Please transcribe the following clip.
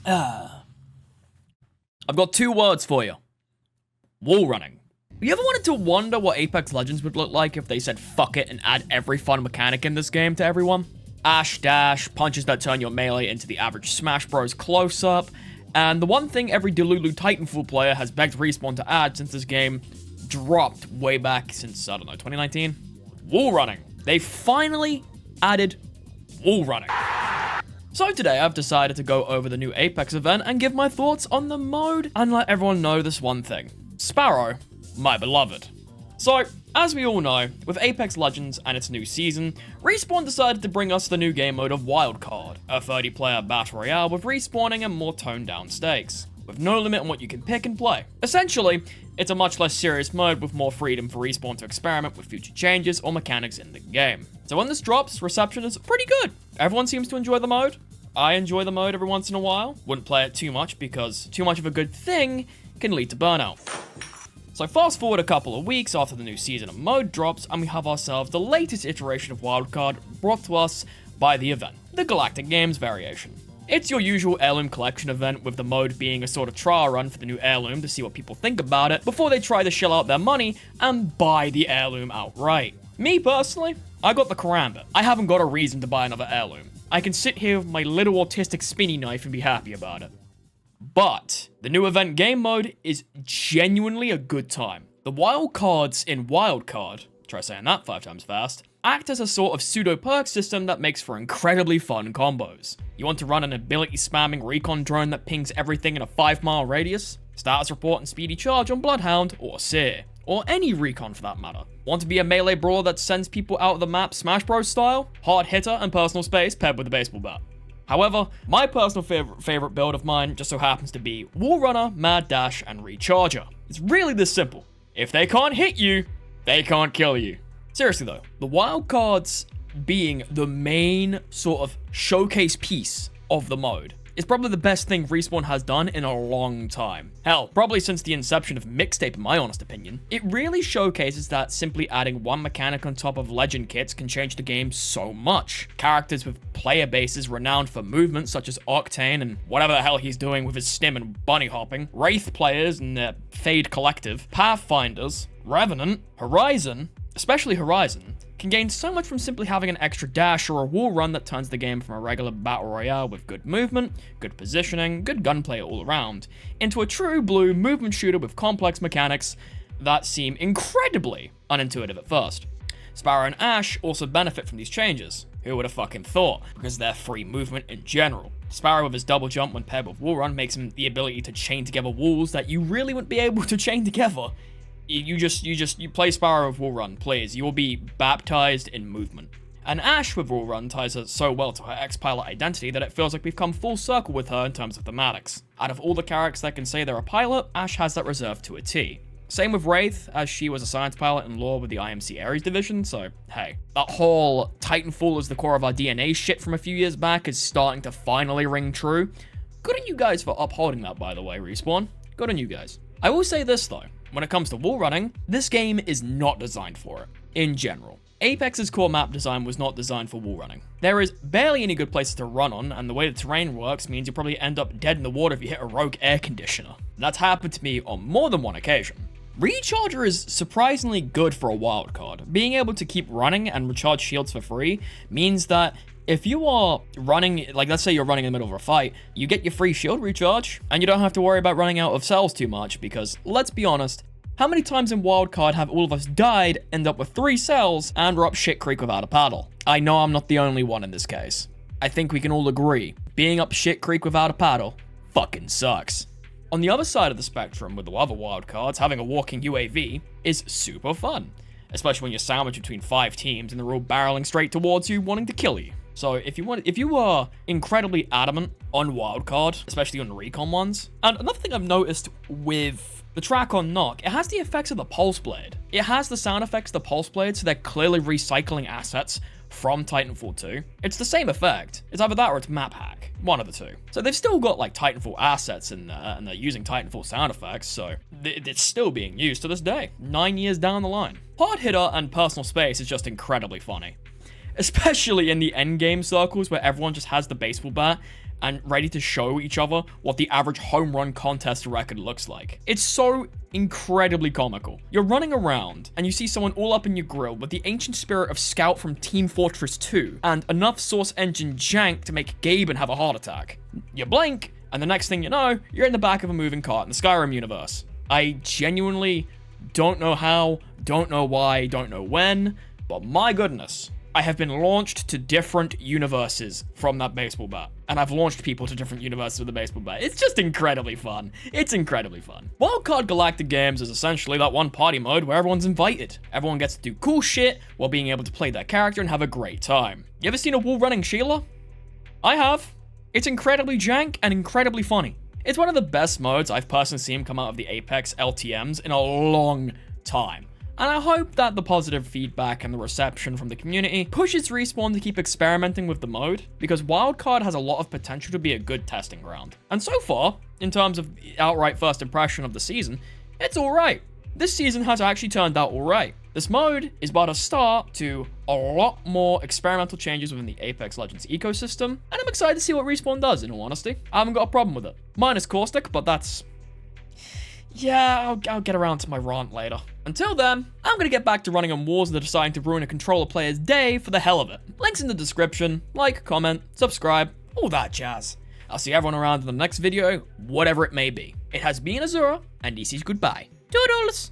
I've got two words for you. Wall running. You ever wanted to wonder what Apex Legends would look like if they said fuck it and add every fun mechanic in this game to everyone? Ash dash, punches that turn your melee into the average Smash Bros close-up, and the one thing every Delulu Titanfall player has begged Respawn to add since this game dropped way back since, I don't know, 2019? Wall running. They finally added wall running. So today I've decided to go over the new Apex event and give my thoughts on the mode and let everyone know this one thing. Sparrow, my beloved. So, as we all know, with Apex Legends and its new season, Respawn decided to bring us the new game mode of Wildcard, a 30-player battle royale with respawning and more toned-down stakes, with no limit on what you can pick and play. Essentially, it's a much less serious mode with more freedom for Respawn to experiment with future changes or mechanics in the game. So when this drops, reception is pretty good. Everyone seems to enjoy the mode. I enjoy the mode every once in a while. Wouldn't play it too much because too much of a good thing can lead to burnout. So fast forward a couple of weeks after the new season of mode drops, and we have ourselves the latest iteration of Wildcard brought to us by the event, the Galactic Games variation. It's your usual heirloom collection event, with the mode being a sort of trial run for the new heirloom to see what people think about it before they try to shell out their money and buy the heirloom outright. Me personally, I got the Karambit. I haven't got a reason to buy another heirloom. I can sit here with my little autistic spinny knife and be happy about it. But the new event game mode is genuinely a good time. The wild cards in Wildcard, try saying that 5 times fast, act as a sort of pseudo perk system that makes for incredibly fun combos. You want to run an ability spamming recon drone that pings everything in a 5-mile radius? Status report and speedy charge on Bloodhound or Seer, or any recon for that matter. Want to be a melee brawler that sends people out of the map Smash Bros style? Hard hitter and personal space paired with a baseball bat. However, my personal favorite build of mine just so happens to be Wall Runner, Mad Dash, and Recharger. It's really this simple. If they can't hit you, they can't kill you. Seriously though, the wildcards being the main sort of showcase piece of the mode is probably the best thing Respawn has done in a long time. Hell, probably since the inception of Mixtape in my honest opinion. It really showcases that simply adding one mechanic on top of legend kits can change the game so much. Characters with player bases renowned for movement such as Octane and whatever the hell he's doing with his stim and bunny hopping, Wraith players and their Fade Collective, Pathfinders, Revenant, Horizon, especially Horizon, can gain so much from simply having an extra dash or a wall run that turns the game from a regular battle royale with good movement, good positioning, good gunplay all around, into a true blue movement shooter with complex mechanics that seem incredibly unintuitive at first. Sparrow and Ash also benefit from these changes. Who would have fucking thought? Because they're free movement in general. Sparrow with his double jump when paired with wall run makes him the ability to chain together walls that you really wouldn't be able to chain together. You play Sparrow with Wall Run, please. You will be baptized in movement. And Ash with Wall Run ties her so well to her ex-pilot identity that it feels like we've come full circle with her in terms of thematics. Out of all the characters that can say they're a pilot, Ash has that reserved to a T. Same with Wraith, as she was a science pilot in lore with the IMC Ares division, so hey. That whole Titanfall is the core of our DNA shit from a few years back is starting to finally ring true. Good on you guys for upholding that, by the way, Respawn. Good on you guys. I will say this though. When it comes to wall running, this game is not designed for it, in general. Apex's core map design was not designed for wall running. There is barely any good places to run on, and the way the terrain works means you'll probably end up dead in the water if you hit a rogue air conditioner. That's happened to me on more than one occasion. Recharger is surprisingly good for a wildcard. Being able to keep running and recharge shields for free means that if you are running, like let's say you're running in the middle of a fight, you get your free shield recharge, and you don't have to worry about running out of cells too much, because let's be honest, how many times in Wildcard have all of us died, end up with 3 cells, and we're up shit creek without a paddle? I know I'm not the only one in this case. I think we can all agree, being up shit creek without a paddle fucking sucks. On the other side of the spectrum, with the other wildcards, having a walking UAV is super fun, especially when you're sandwiched between 5 teams and they're all barreling straight towards you, wanting to kill you. So if you are incredibly adamant on wildcard, especially on the recon ones, and another thing I've noticed with the track on Knock, it has the effects of the pulse blade. It has the sound effects of the pulse blade, so they're clearly recycling assets from Titanfall 2. It's the same effect. It's either that or it's map hack. One of the two. So they've still got like Titanfall assets in there, and they're using Titanfall sound effects, so it's still being used to this day, 9 years down the line. Hard hitter and personal space is just incredibly funny. Especially in the endgame circles where everyone just has the baseball bat and ready to show each other what the average home run contest record looks like. It's so incredibly comical. You're running around and you see someone all up in your grill with the ancient spirit of Scout from Team Fortress 2 and enough Source Engine jank to make Gaben have a heart attack. You blink, and the next thing you know, you're in the back of a moving cart in the Skyrim universe. I genuinely don't know how, don't know why, don't know when, but my goodness, I have been launched to different universes from that baseball bat. And I've launched people to different universes with a baseball bat. It's just incredibly fun. It's incredibly fun. Wildcard Galactic Games is essentially that one party mode where everyone's invited. Everyone gets to do cool shit while being able to play their character and have a great time. You ever seen a wall running Sheila? I have. It's incredibly jank and incredibly funny. It's one of the best modes I've personally seen come out of the Apex LTMs in a long time. And I hope that the positive feedback and the reception from the community pushes Respawn to keep experimenting with the mode, because Wildcard has a lot of potential to be a good testing ground. And so far, in terms of outright first impression of the season, it's alright. This season has actually turned out alright. This mode is but a start to a lot more experimental changes within the Apex Legends ecosystem, and I'm excited to see what Respawn does, in all honesty. I haven't got a problem with it. Minus Caustic, but that's... yeah, I'll get around to my rant later. Until then, I'm gonna get back to running on wars that are deciding to ruin a controller player's day for the hell of it. Links in the description, like, comment, subscribe, all that jazz. I'll see everyone around in the next video, whatever it may be. It has been Azura, and this is goodbye. Toodles!